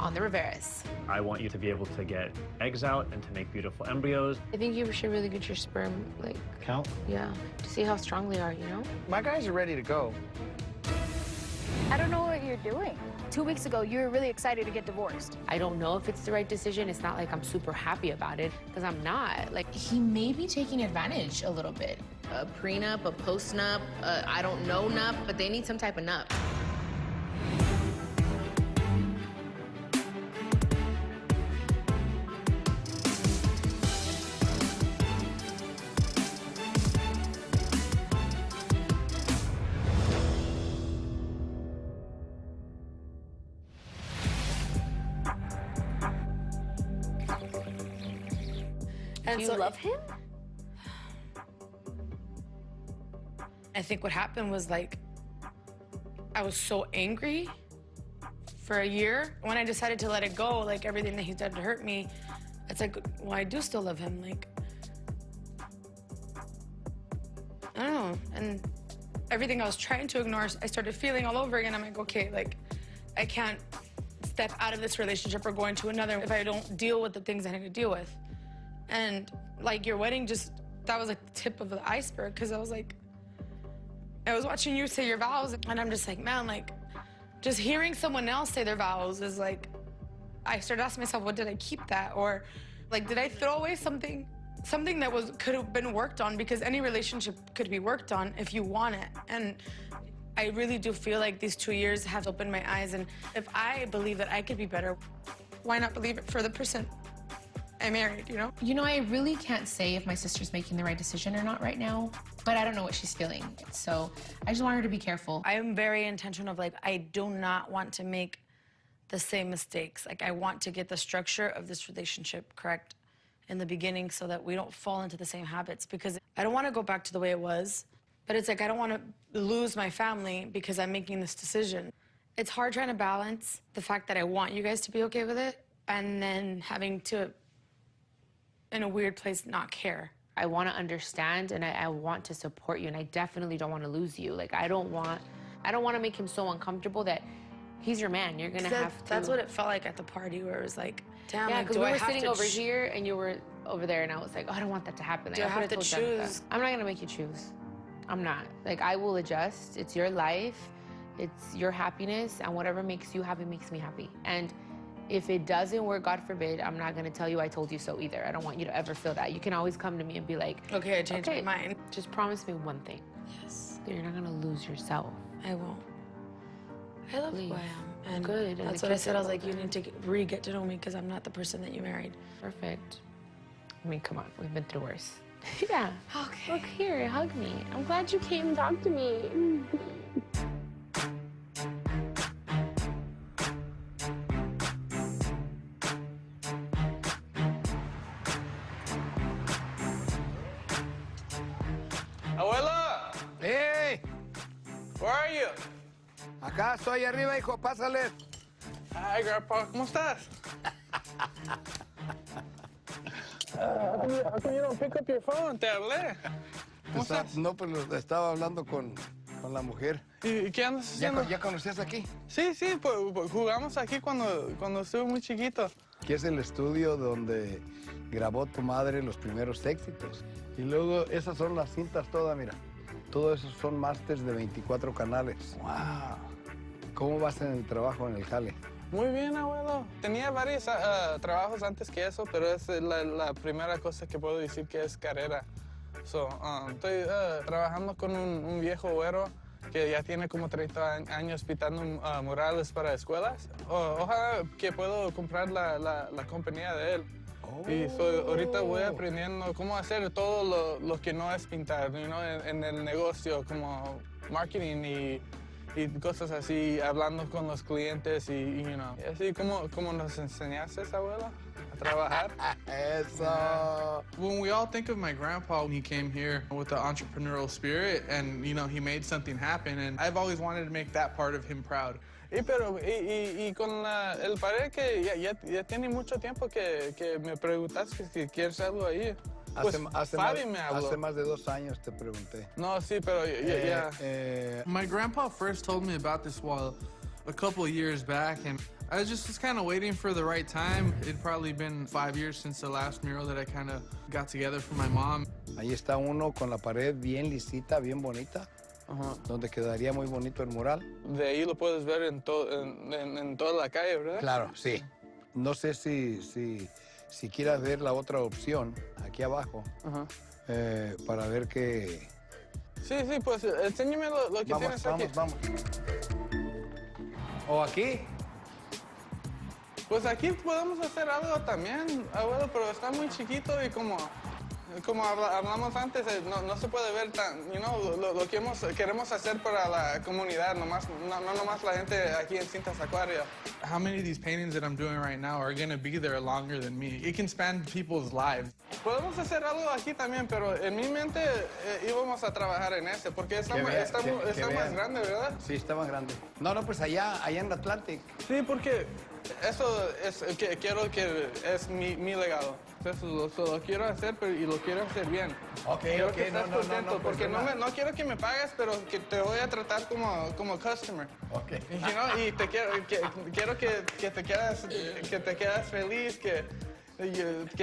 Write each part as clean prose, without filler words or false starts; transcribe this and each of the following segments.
on the Riveras. I want you to be able to get eggs out and to make beautiful embryos. I think you should really get your sperm, like... Count? Yeah, to see how strong they are, you know? My guys are ready to go. I don't know what you're doing. 2 weeks ago, you were really excited to get divorced. I don't know if it's the right decision. It's not like I'm super happy about it, because I'm not. Like, He may be taking advantage a little bit. a prenup, a post-nup, I don't know nup, but they need some type of nup. And Do you so love him? I think what happened was, like, I was so angry for a year. When I decided to let it go, like, everything that he's done to hurt me, it's like, well, I do still love him. Like, I don't know. And everything I was trying to ignore, I started feeling all over again. I'm like, okay, like, I can't step out of this relationship or go into another if I don't deal with the things I need to deal with. And, like, your wedding just, that was, like, the tip of the iceberg, because I was like, I was watching you say your vows, and I'm just like, man, like, just hearing someone else say their vows is like, I started asking myself, well, did I keep that? Or, like, did I throw away something that could have been worked on? Because any relationship could be worked on if you want it. And I really do feel like these 2 years have opened my eyes, and if I believe that I could be better, why not believe it for the person I married, you know? You know, I really can't say if my sister's making the right decision or not right now, but I don't know what she's feeling. So I just want her to be careful. I am very intentional of, like, I do not want to make the same mistakes. Like, I want to get the structure of this relationship correct in the beginning so that we don't fall into the same habits, because I don't want to go back to the way it was, but it's like I don't want to lose my family because I'm making this decision. It's hard trying to balance the fact that I want you guys to be okay with it and then having to, in a weird place, not care. I want to understand, and I want to support you, and I definitely don't want to lose you. Like, I don't want to make him so uncomfortable that he's your man. You're gonna have to. That's what it felt like at the party, where it was like, damn, Yeah, like, because do we I were have sitting to over here, and you were over there, and I was like, oh, I don't want that to happen. Like, Do I have could've to told Jessica. choose? I'm not gonna make you choose. I'm not. Like, I will adjust. It's your life. It's your happiness, and whatever makes you happy makes me happy. And if it doesn't work, God forbid, I'm not gonna tell you I told you so either. I don't want you to ever feel that. You can always come to me and be like, okay, I changed my mind. Just promise me one thing. Yes, That you're not gonna lose yourself. I won't. I love Please. who I am. And Good, and that's the what I kids said. are I was like, you older. need to re-get to know me, because I'm not the person that you married. Perfect. I mean, come on, we've been through worse. Yeah. Okay. Look here, hug me. I'm glad you came and talked to me. Abuela! ¡Hey! Where are you? Acá estoy arriba, hijo, pásale. Hi, Grandpa. ¿Cómo estás? How come you don't pick up your phone? Te hablé. ¿Cómo estás? No, pues estaba hablando con la mujer. ¿Y qué andas ¿Ya, haciendo? ¿Ya conocías aquí? Sí, sí, pues jugamos aquí cuando estuve muy chiquito. Aquí es el estudio donde grabó tu madre los primeros éxitos. Y luego esas son las cintas todas, mira. Todo eso son másters de 24 canales. Wow. ¿Cómo vas en el trabajo, en el jale? Muy bien, abuelo. Tenía varios trabajos antes que eso, pero es la primera cosa que puedo decir que es carrera. Estoy trabajando con un viejo güero que ya tiene como 30 años pintando murales para escuelas. Ojalá que puedo comprar la compañía de él. Y ahorita voy aprendiendo cómo hacer todo lo que no es pintar, you know, en el negocio, como marketing y cosas así, hablando con los clientes y you know. Así como nos enseñaste, abuelo, a trabajar. Eso. When we all think of my grandpa, he came here with the entrepreneurial spirit and, you know, he made something happen, and I've always wanted to make that part of him proud. Y con el pared que ya tiene mucho tiempo que me preguntaste si quieres algo ahí. Pues Fabi me habló. Hace más de 2 años te pregunté. No, sí, pero ya. My grandpa first told me about this wall a couple of years back, and I just was kind of waiting for the right time. It'd probably been 5 years since the last mural that I kind of got together for my mom. Ahí está uno con la pared bien lisita, bien bonita, donde quedaría muy bonito el mural. De ahí lo puedes ver en toda la calle, ¿verdad? Claro, sí. No sé si quieras ver la otra opción, aquí abajo, para ver qué... Sí, pues enséñame lo que tienes aquí. Vamos. ¿O aquí? Pues aquí podemos hacer algo también, abuelo, pero está muy chiquito y como hablamos antes, no se puede ver tan, lo que queremos hacer para la comunidad, no nomás la gente aquí en Cintas Acuario. How many of these paintings that I'm doing right now are going to be there longer than me? It can span people's lives. Podemos hacer algo aquí también, pero en mi mente íbamos a trabajar en ese, porque está más grande, ¿verdad? Sí, está más grande. No, pues allá en el Atlantic. Sí, porque eso es que quiero que es mi legado. Eso lo quiero hacer, y lo quiero hacer bien. Quiero que estés contento, porque no quiero que me pagues, pero que te voy a tratar como customer. Okay. Y te quiero que te quedas feliz, que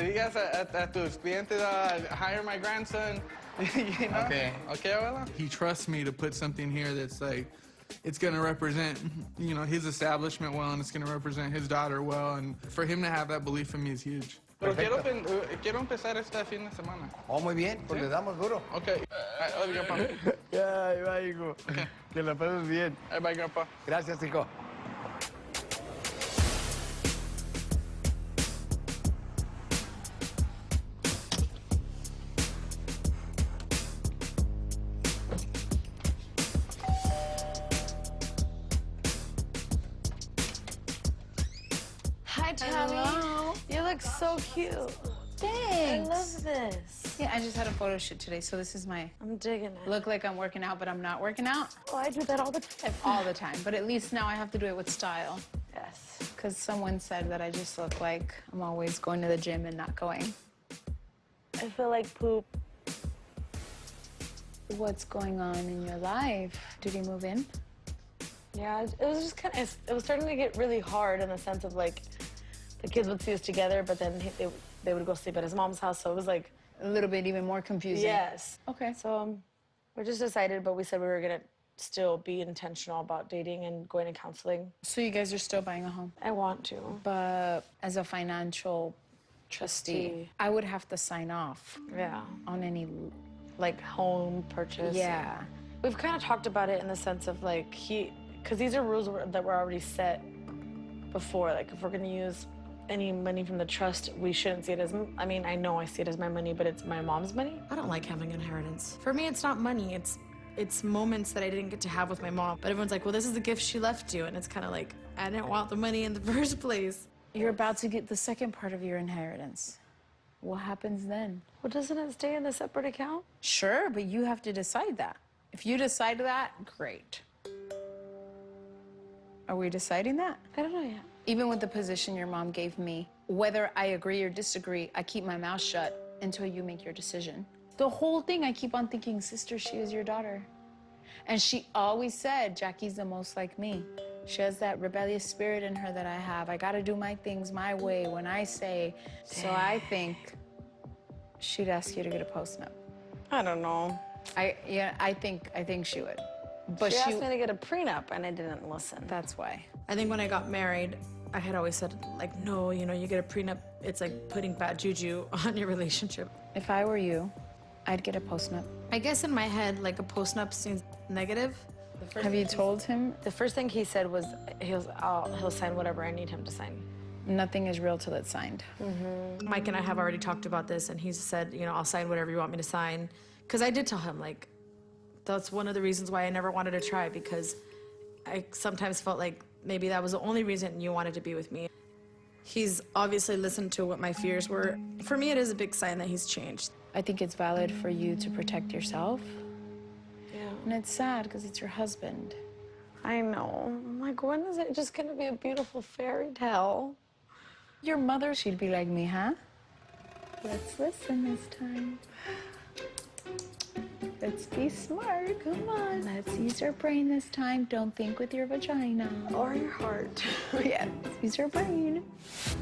digas a tus clientes, hire my grandson. Okay, abuela? He trusts me to put something here that's like, it's going to represent, his establishment well, and it's going to represent his daughter well, and for him to have that belief in me is huge. Pero quiero empezar este fin de semana. Oh, muy bien, pues le damos duro. Ok. Ahí va, papá. Ahí va, hijo. Okay. Que la pases bien. Ahí va, papá. Gracias, hijo. Hi, Tommy. You look so cute. Thanks. I love this. Yeah, I just had a photo shoot today, so this is my... I'm digging it. Look like I'm working out, but I'm not working out. Oh, I do that all the time. All the time, but at least now I have to do it with style. Yes. Because someone said that I just look like I'm always going to the gym and not going. I feel like poop. What's going on in your life? Did he move in? Yeah, it was just it was starting to get really hard in the sense of like, the kids would see us together, but then they would go sleep at his mom's house, so it was like... A little bit even more confusing. Yes. Okay. So we're just decided, but we said we were gonna still be intentional about dating and going to counseling. So you guys are still buying a home? I want to. But as a financial trustee, I would have to sign off. Yeah. On any... Like home purchase. Yeah. We've kind of talked about it in the sense of like, because these are rules that were already set before. Like if we're gonna use any money from the trust, we shouldn't see it as, I mean, I know I see it as my money, but it's my mom's money. I don't like having inheritance. For me, it's not money, it's moments that I didn't get to have with my mom. But everyone's like, well, this is the gift she left you. And it's kind of like, I didn't want the money in the first place. You're about to get the second part of your inheritance. What happens then? Well, doesn't it stay in a separate account? Sure, but you have to decide that. If you decide that, great. Are we deciding that? I don't know yet. Even with the position your mom gave me, whether I agree or disagree, I keep my mouth shut until you make your decision. The whole thing, I keep on thinking, sister, she is your daughter. And she always said, Jackie's the most like me. She has that rebellious spirit in her that I have. I gotta do my things my way when I say. So I think she'd ask you to get a post-nup. I don't know. I think she would. But she asked me to get a prenup, and I didn't listen. That's why. I think when I got married, I had always said, like, no, you get a prenup, it's like putting bad juju on your relationship. If I were you, I'd get a post-nup. I guess in my head, like, a post-nup seems negative. Have you told him? The first thing he said was he'll sign whatever I need him to sign. Nothing is real till it's signed. Mm-hmm. Mike and I have already talked about this, and he's said, I'll sign whatever you want me to sign. Because I did tell him, like, that's one of the reasons why I never wanted to try, because I sometimes felt like maybe that was the only reason you wanted to be with me. He's obviously listened to what my fears were. For me, it is a big sign that he's changed. I think it's valid for you to protect yourself. Yeah. And it's sad because it's your husband. I know. I'm like, when is it just gonna be a beautiful fairy tale? Your mother, she'd be like me, huh? Let's listen this time. Let's be smart. Come on. Let's use our brain this time. Don't think with your vagina. Or your heart. Yeah, let's use our brain.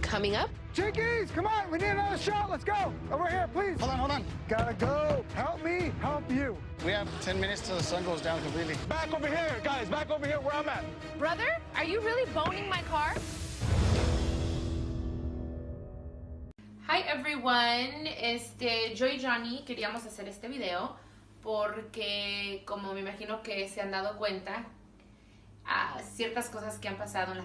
Coming up, Chiquis, come on, we need another shot. Let's go. Over here, please. Hold on. Gotta go. Help me, help you. We have 10 minutes till the sun goes down completely. Back over here, guys. Back over here where I'm at. brother, are you really boning my car? Hi everyone, yo y Johnny queríamos hacer este video porque como me imagino que se han dado cuenta, ciertas cosas que han pasado en las